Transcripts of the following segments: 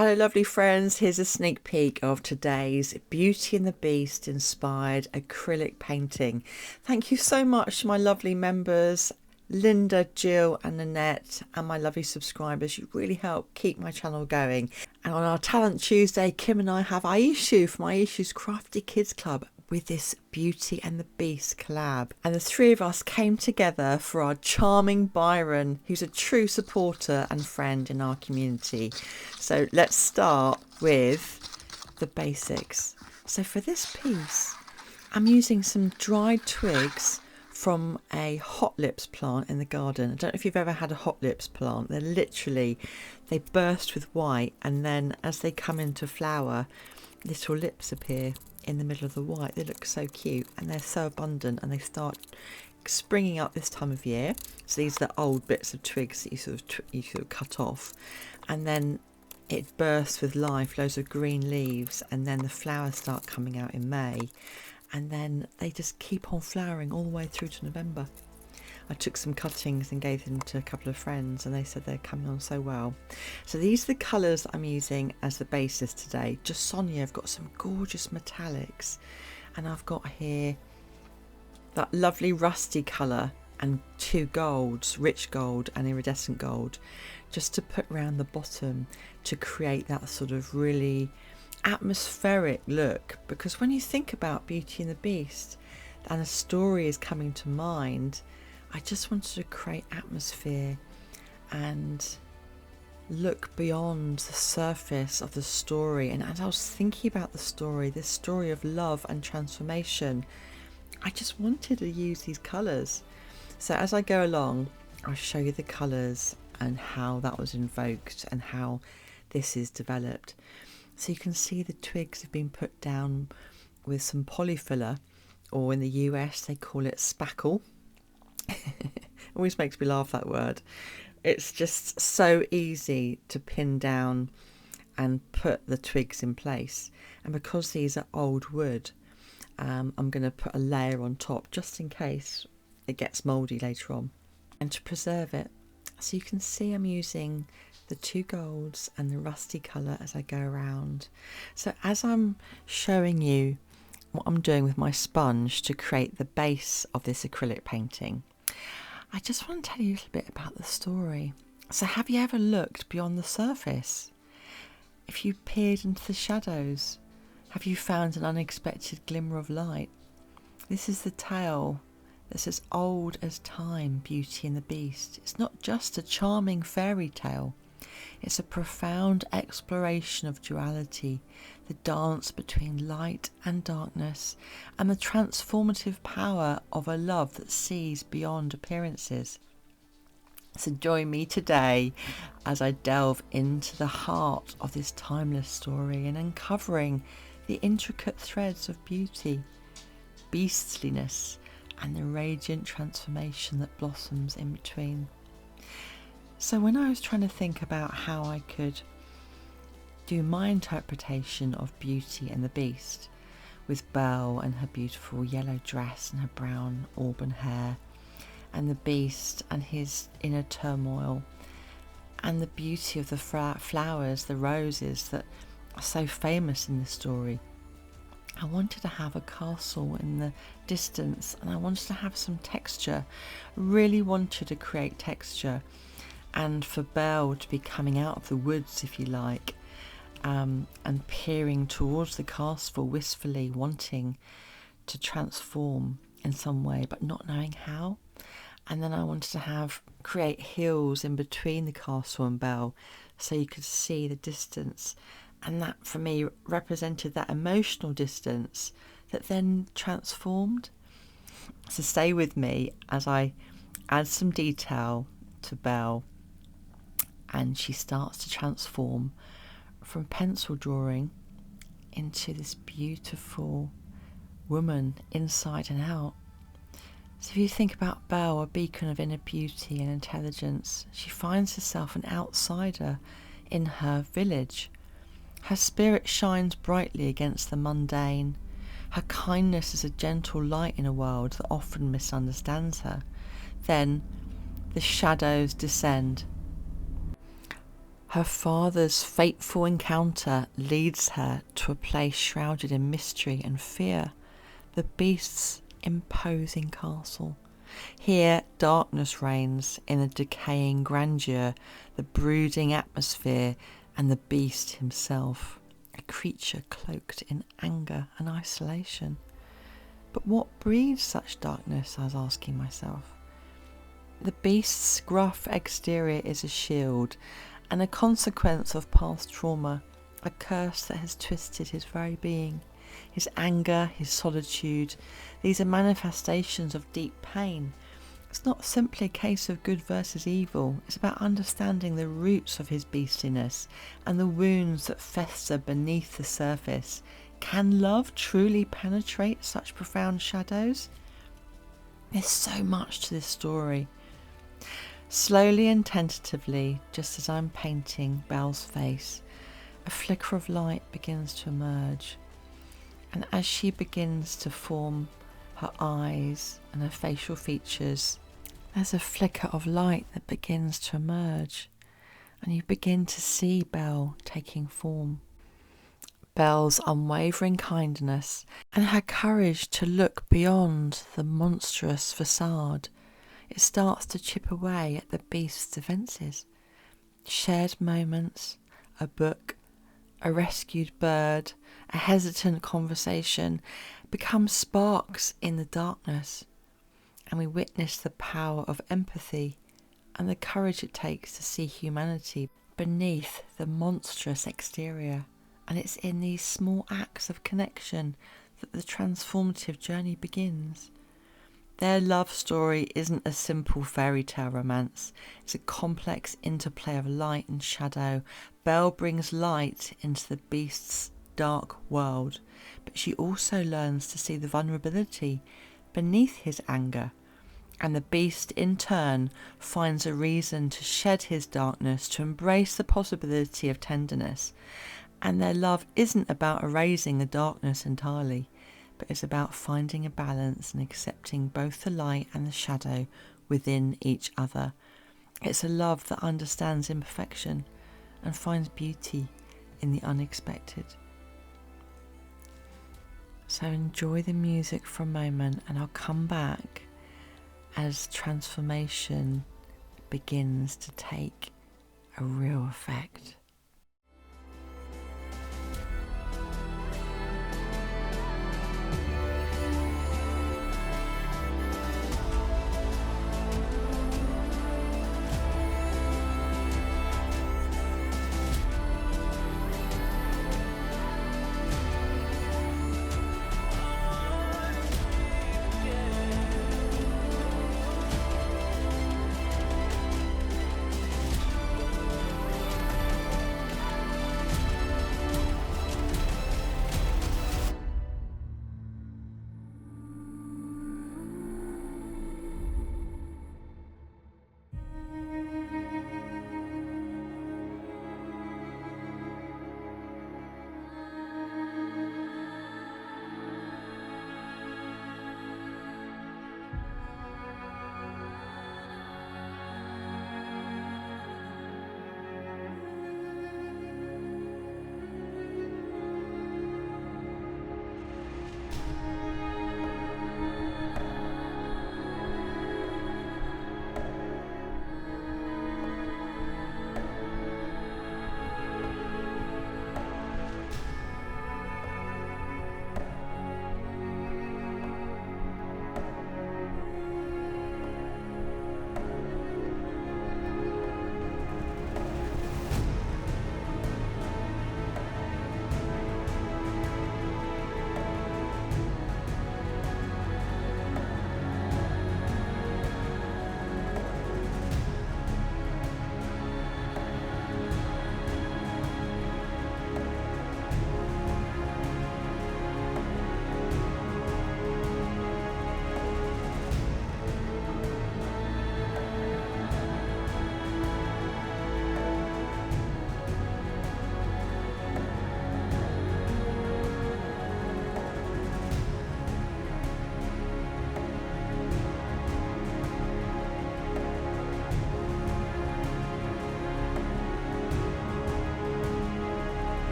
Hello lovely friends, here's a sneak peek of today's Beauty and the Beast inspired acrylic painting. Thank you so much to my lovely members, Linda, Jill and Nanette, and my lovely subscribers. You really help keep my channel going. And on our Talent Tuesday, Kim and I have Aishu from Aishu's Crafty Kids Club with this Beauty and the Beast collab. And the three of us came together for our charming Byron, who's a true supporter and friend in our community. So let's start with the basics. So for this piece, I'm using some dried twigs from a hot lips plant in the garden. I don't know if you've ever had a hot lips plant. They're literally, they burst with white, and then as they come into flower, little lips appear in the middle of the white. They look so cute, and they're so abundant, and they start springing up this time of year. So these are the old bits of twigs that you sort of cut off, and then it bursts with life, loads of green leaves, and then the flowers start coming out in May, and then they just keep on flowering all the way through to November. I took some cuttings and gave them to a couple of friends, and they said they're coming on so well. So these are the colours I'm using as the basis today. Just Sonia, I've got some gorgeous metallics, and I've got here that lovely rusty colour and two golds, rich gold and iridescent gold, just to put around the bottom to create that sort of really atmospheric look. Because when you think about Beauty and the Beast and a story is coming to mind, I just wanted to create atmosphere and look beyond the surface of the story. And as I was thinking about the story, this story of love and transformation, I just wanted to use these colours. So as I go along, I'll show you the colours and how that was invoked and how this is developed. So you can see the twigs have been put down with some polyfiller, or in the US they call it spackle. Always makes me laugh, that word. It's just so easy to pin down and put the twigs in place. And because these are old wood, I'm going to put a layer on top just in case it gets mouldy later on, and to preserve it. So you can see I'm using the two golds and the rusty colour as I go around. So as I'm showing you what I'm doing with my sponge to create the base of this acrylic painting, I just want to tell you a little bit about the story. So have you ever looked beyond the surface? If you peered into the shadows, have you found an unexpected glimmer of light? This is the tale that's as old as time, Beauty and the Beast. It's not just a charming fairy tale. It's a profound exploration of duality, the dance between light and darkness, and the transformative power of a love that sees beyond appearances. So join me today as I delve into the heart of this timeless story and uncovering the intricate threads of beauty, beastliness, and the radiant transformation that blossoms in between. So when I was trying to think about how I could do my interpretation of Beauty and the Beast, with Belle and her beautiful yellow dress and her brown auburn hair, and the Beast and his inner turmoil, and the beauty of the flowers, the roses that are so famous in the story, I wanted to have a castle in the distance, and I wanted to have some texture. Really wanted to create texture, and for Belle to be coming out of the woods, if you like, and peering towards the castle wistfully, wanting to transform in some way but not knowing how. And then I wanted to create hills in between the castle and Belle so you could see the distance, and that for me represented that emotional distance that then transformed. So stay with me as I add some detail to Belle, and she starts to transform from pencil drawing into this beautiful woman inside and out. So if you think about Belle, a beacon of inner beauty and intelligence, she finds herself an outsider in her village. Her spirit shines brightly against the mundane. Her kindness is a gentle light in a world that often misunderstands her. Then the shadows descend. Her father's fateful encounter leads her to a place shrouded in mystery and fear, the beast's imposing castle. Here darkness reigns in a decaying grandeur, the brooding atmosphere, and the beast himself, a creature cloaked in anger and isolation. But what breeds such darkness, I was asking myself. The beast's gruff exterior is a shield, and a consequence of past trauma, a curse that has twisted his very being. His anger, his solitude, these are manifestations of deep pain. It's not simply a case of good versus evil, it's about understanding the roots of his beastiness and the wounds that fester beneath the surface. Can love truly penetrate such profound shadows? There's so much to this story. Slowly and tentatively, just as I'm painting Belle's face, a flicker of light begins to emerge. And as she begins to form her eyes and her facial features, there's a flicker of light that begins to emerge. And you begin to see Belle taking form. Belle's unwavering kindness and her courage to look beyond the monstrous facade. It starts to chip away at the beast's defences. Shared moments, a book, a rescued bird, a hesitant conversation become sparks in the darkness, and we witness the power of empathy and the courage it takes to see humanity beneath the monstrous exterior. And it's in these small acts of connection that the transformative journey begins. Their love story isn't a simple fairy tale romance. It's a complex interplay of light and shadow. Belle brings light into the beast's dark world, but she also learns to see the vulnerability beneath his anger. And the beast, in turn, finds a reason to shed his darkness, to embrace the possibility of tenderness. And their love isn't about erasing the darkness entirely, but it's about finding a balance and accepting both the light and the shadow within each other. It's a love that understands imperfection and finds beauty in the unexpected. So enjoy the music for a moment, and I'll come back as transformation begins to take a real effect.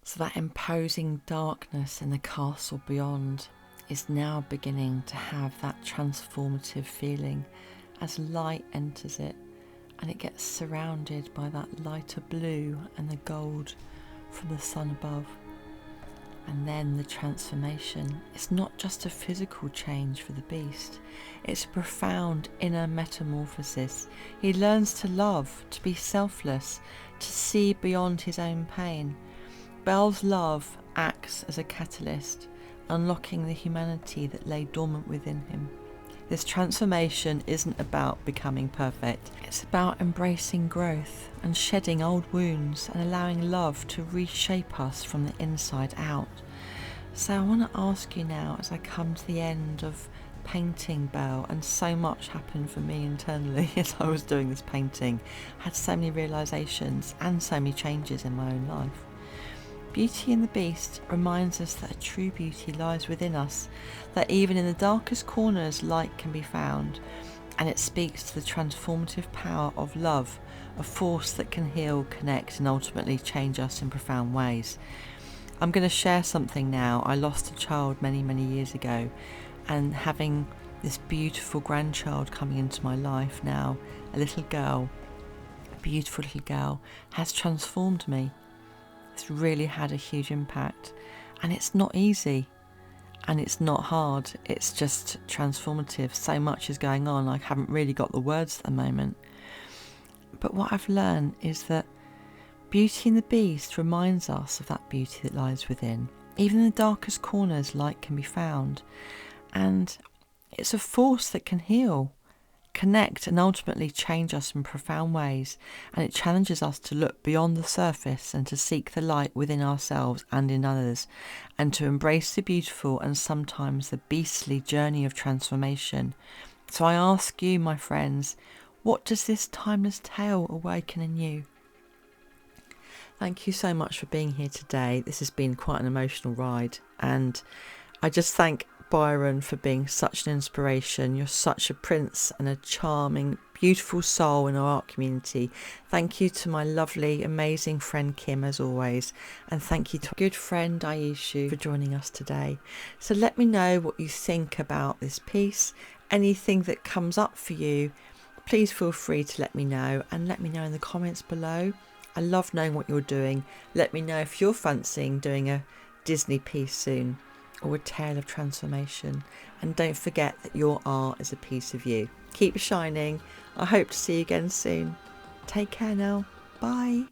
So that imposing darkness in the castle beyond is now beginning to have that transformative feeling as light enters it, and it gets surrounded by that lighter blue and the gold from the sun above. And then the transformation is not just a physical change for the beast, it's a profound inner metamorphosis. He learns to love, to be selfless, to see beyond his own pain. Belle's love acts as a catalyst, unlocking the humanity that lay dormant within him. This transformation isn't about becoming perfect, it's about embracing growth and shedding old wounds and allowing love to reshape us from the inside out. So I want to ask you now, as I come to the end of painting Belle, and so much happened for me internally as I was doing this painting, I had so many realizations and so many changes in my own life. Beauty and the Beast reminds us that a true beauty lies within us, that even in the darkest corners light can be found, and it speaks to the transformative power of love, a force that can heal, connect and ultimately change us in profound ways. I'm going to share something now. I lost a child many years ago, and having this beautiful grandchild coming into my life now, a little girl, a beautiful little girl, has transformed me. It's really had a huge impact, and it's not easy and it's not hard, it's just transformative. So much is going on, I haven't really got the words at the moment. But what I've learned is that Beauty and the Beast reminds us of that beauty that lies within. Even in the darkest corners light can be found, and it's a force that can heal, connect and ultimately change us in profound ways, and it challenges us to look beyond the surface and to seek the light within ourselves and in others, and to embrace the beautiful and sometimes the beastly journey of transformation. So I ask you, my friends, what does this timeless tale awaken in you? Thank you so much for being here today. This has been quite an emotional ride, and I just thank Byron for being such an inspiration. You're such a prince and a charming, beautiful soul in our art community. Thank you to my lovely, amazing friend Kim, as always, and thank you to our good friend Aishu for joining us today. So let me know what you think about this piece. Anything that comes up for you, please feel free to let me know, and let me know in the comments below. I love knowing what you're doing. Let me know if you're fancying doing a Disney piece soon, or a tale of transformation. And don't forget that your art is a piece of you. Keep shining. I hope to see you again soon. Take care now. Bye.